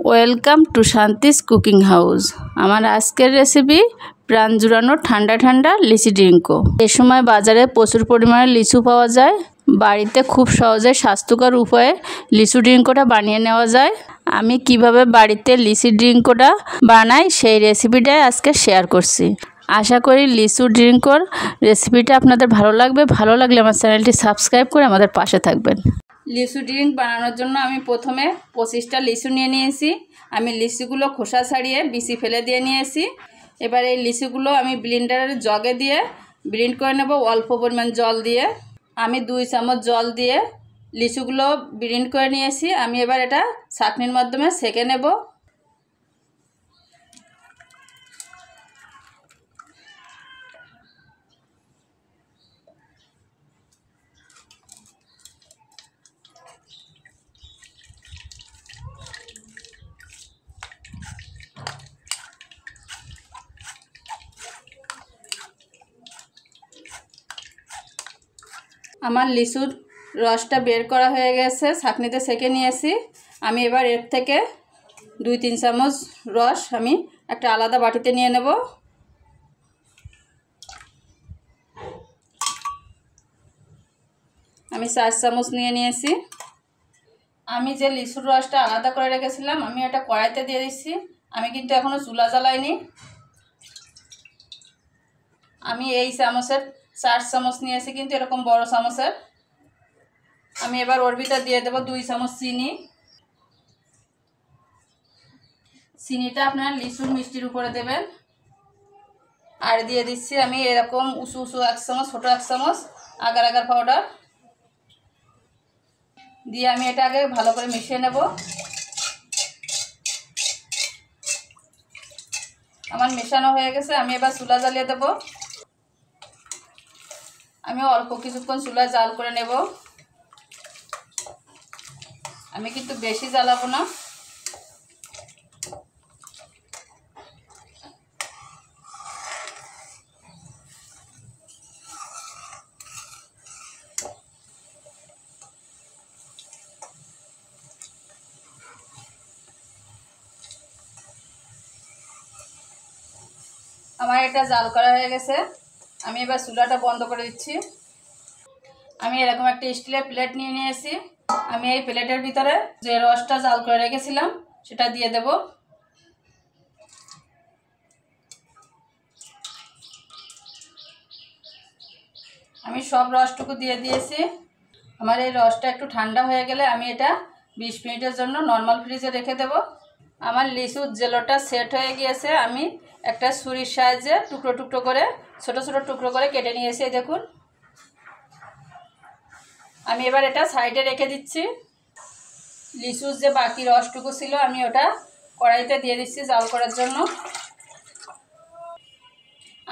Welcome to Shanti's cooking house. আমার আজকের recipe প্রাণ জুড়ানো ঠান্ডা ঠান্ডা লিচি ড্রিঙ্কো। এ সময় বাজারে প্রচুর পরিমাণে লিচু পাওয়া যায়। বাড়িতে খুব সহজে স্বাস্থ্যকর উপায়ে লিচু ড্রিঙ্কোটা বানিয়ে নেওয়া যায়। আমি কিভাবে বাড়িতে লিচি ড্রিঙ্কোটা বানাই সেই রেসিপিটাই আজকে শেয়ার করছি। আশা করি লিচু ড্রিঙ্কোর রেসিপিটা আপনাদের ভালো লাগবে। ভালো লাগলে আমার চ্যানেলটি সাবস্ক্রাইব করে আমাদের পাশে থাকবেন। লিচু ড্রিঙ্ক বানানোর জন্য আমি প্রথমে 25টা লিচু নিয়ে নিয়েছি। আমি লিচুগুলো খোসা ছাড়িয়ে বিচি ফেলে দিয়ে নিয়েছি। এবার এই লিচুগুলো আমি ব্লেন্ডারের জগে দিয়ে ব্লেন্ড করে নেব অল্প পরিমাণ জল দিয়ে। আমি 2 চামচ জল দিয়ে লিচুগুলো ব্লেন্ড করে নিয়েছি। আমি এবার এটা ছাঁকনির মাধ্যমে ছেঁকে নেব। আমার লিচুর রসটা বের করা হয়ে গেছে, ছাঁকনিতে ছেঁকে নিয়েছি। আমি এবার এর থেকে 2-3 চামচ রস আমি একটা আলাদা বাটিতে নিয়ে নেব। আমি 4 চামচ নিয়ে নিয়েছি। আমি যে লিচুর রসটা আলাদা করে রেখেছিলাম আমি এটা কড়াইতে দিয়ে দিচ্ছি। আমি কিন্তু এখনও চুলা জ্বালাইনি। আমি এই চামচের 4 চামচ নিয়েছি, কিন্তু এরকম বড় চামচের। আমি এবার ওর ভিতর দিয়ে দেবো 2 চামচ চিনি। চিনিটা আপনার লিচুর মিষ্টির উপরে দেবেন। আর দিয়ে দিচ্ছি আমি এরকম উঁচু উঁচু 1 চামচ, ছোটো 1 চামচ আগার আগার পাউডার দিয়ে আমি এটা আগে ভালো করে মিশিয়ে নেব। আমার মেশানো হয়ে গেছে। আমি এবার চুলা জ্বালিয়ে দেব। আমি অল্প কিছুক্ষণ চুলায় জাল করে নেব। আমি কিন্তু বেশি জ্বালাবো না। আমার এটা জাল করা হয়ে গেছে। আমি এবার চুলাটা বন্ধ করে দিচ্ছি। আমি এরকম একটা স্টিলের প্লেট নিয়ে নিয়েছি। আমি এই প্লেটের ভিতরে যে রসটা জাল করে রেখেছিলাম সেটা দিয়ে দেব। আমি সব রসটুকু দিয়ে দিয়েছি। আমার এই রসটা একটু ঠান্ডা হয়ে গেলে আমি এটা 20 মিনিটের জন্য নর্মাল ফ্রিজে রেখে দেব। আমার লিচুর জেলোটা সেট হয়ে গিয়েছে। আমি একটা ছুরির সাহায্যে টুকরো টুকরো করে ছোট ছোট টুকরো করে কেটে নিয়েছি। দেখুন, আমি এবার এটা সাইডে রেখে দিচ্ছি। লিচুর যে বাকি রসটুকু ছিল আমি ওটা কড়াইতে দিয়ে দিচ্ছি জাল করার জন্য।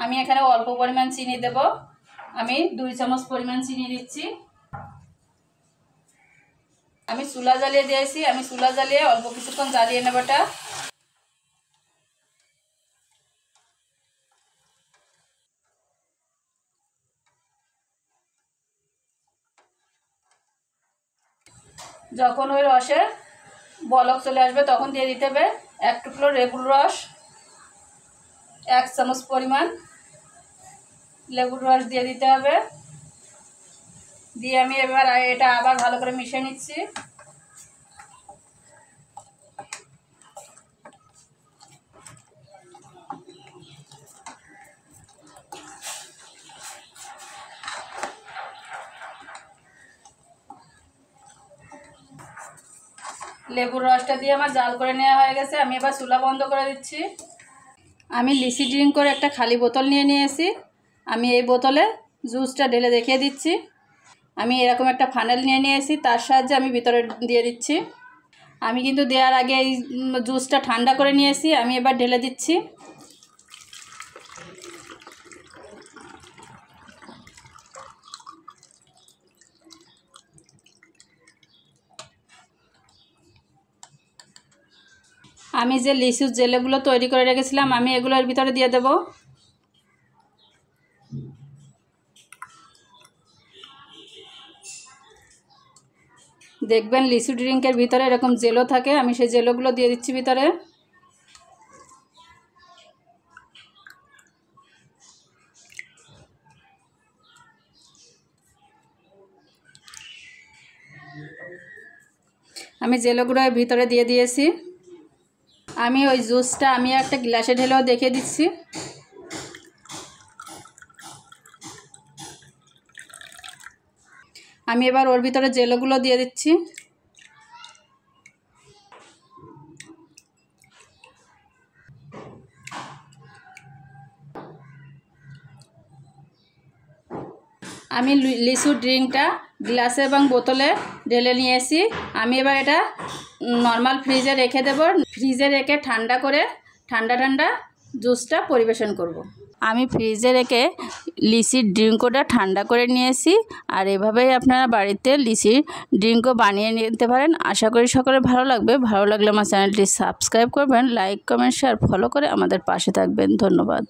আমি এখানে অল্প পরিমাণ চিনি দেব। আমি 2 চামচ পরিমাণ চিনি দিচ্ছি। আমি চুলা জ্বালিয়ে দিয়েছি। আমি চুলা জ্বালিয়ে অল্প কিছুক্ষণ জ্বালিয়ে নেব এটা। যখন ওই রসে বলক চলে আসবে তখন দিয়ে দিতে হবে 1 টুকরো লেবুর রস। 1 চামচ পরিমাণ লেবুর রস দিয়ে দিতে হবে। দিয়ে আমি এবার এটা আবার ভালো করে মিশিয়ে নিচ্ছি। লেবুর রসটা দিয়ে আমার জাল করে নেওয়া হয়ে গেছে। আমি এবার চুলা বন্ধ করে দিচ্ছি। আমি লিচি ড্রিঙ্ক করে একটা খালি বোতল নিয়ে নিয়েছি। আমি এই বোতলে জুসটা ঢেলে দেখিয়ে দিচ্ছি। আমি এরকম একটা ফানেল নিয়ে নিয়েছি, তার সাহায্যে আমি ভিতরে দিয়ে দিচ্ছি। আমি কিন্তু দেওয়ার আগে এই জুসটা ঠান্ডা করে নিয়েছি। আমি এবার ঢেলে দিচ্ছি। আমি যে লিচুর জেলেগুলো তৈরি করে রেখেছিলাম আমি এগুলোর ভিতরে দিয়ে দেব। দেখবেন লিচু ড্রিঙ্কের ভিতরে এরকম জেলো থাকে, আমি সেই জেলোগুলো দিয়ে দিচ্ছি ভিতরে। আমি জেলোগুলো ভিতরে দিয়ে দিয়েছি। আমি ওই জুসটা আমি একটা গ্লাসে ঢেলেও দেখিয়ে দিচ্ছি। আমি এবার ওর ভিতরে জেলোগুলো দিয়ে দিচ্ছি। আমি লিচু ড্রিঙ্কটা গ্লাসে এবং বোতলে ঢেলে নিয়েছি। আমি এবার এটা নর্মাল ফ্রিজে রেখে দেব। ফ্রিজে রেখে ঠান্ডা করে ঠান্ডা জুসটা পরিবেশন করব। আমি ফ্রিজে রেখে লিচির ড্রিঙ্কটা ঠান্ডা করে নিয়েছি। আর এভাবেই আপনারা বাড়িতে লিচির ড্রিঙ্কও বানিয়ে নিতে পারেন। আশা করি সকলের ভালো লাগবে। ভালো লাগলে আমার চ্যানেলটি সাবস্ক্রাইব করবেন, লাইক কমেন্ট শেয়ার ফলো করে আমাদের পাশে থাকবেন। ধন্যবাদ।